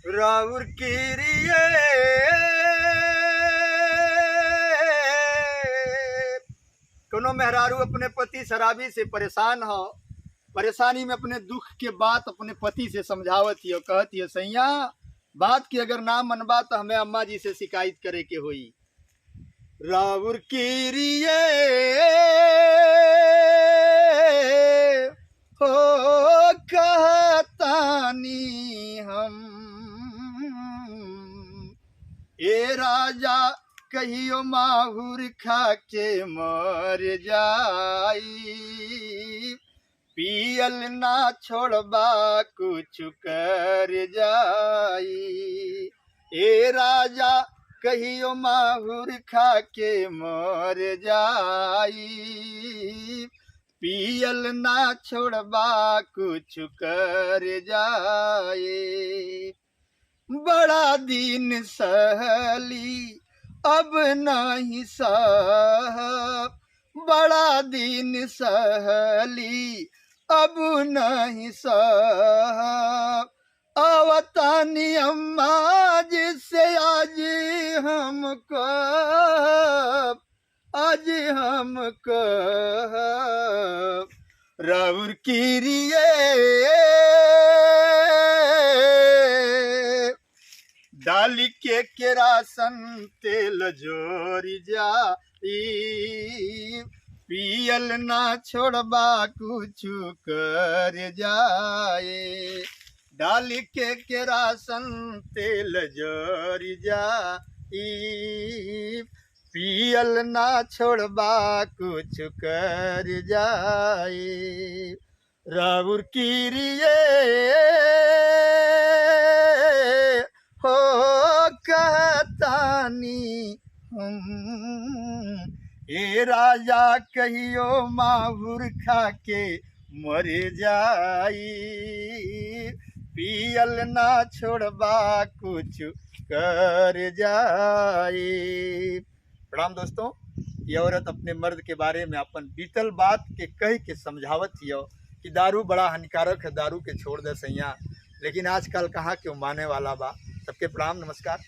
राउर किरिए कोनो मेहरारू अपने पति शराबी से परेशान हो, परेशानी में अपने दुख के बात अपने पति से समझावत हियो, कहत हियो सैया बात की अगर ना मनबा तो हमें अम्मा जी से शिकायत करे के होई। राउर किरिए हो कहतानी हम ए राजा कहियो माहुर खा के मर जाई, पियल ना छोड़बा कुछ कर जाई। ए राजा कहियो माहुर खा के मर जाई, पियल ना छोड़बा कुछ कर जाए। बड़ा दिन सहली अब नहीं सह, बड़ा दिन सहली अब नहीं सह, अवतानी अम्मा जिससे हमको राउर किरिए डाली के केरासन तेल जोरी जाई, पियल ना छोड़बा कुछ कर जाए। डाली के केरासन तेल जोरी जाई, पियल ना छोड़बा कुछ कर जाए। राउर किरिए हो कहतानी हम ए राजा कहियो माहुर खा के मर जाई, पियल ना छोड़बा कुछ कर जाए। प्रणाम दोस्तों, ये औरत अपने मर्द के बारे में अपन बीतल बात के कह के समझावत हियो कि दारू बड़ा हानिकारक है, दारू के छोड़ दे सैया, लेकिन आजकल कहाँ क्यों माने वाला बा। सबके प्रणाम नमस्कार।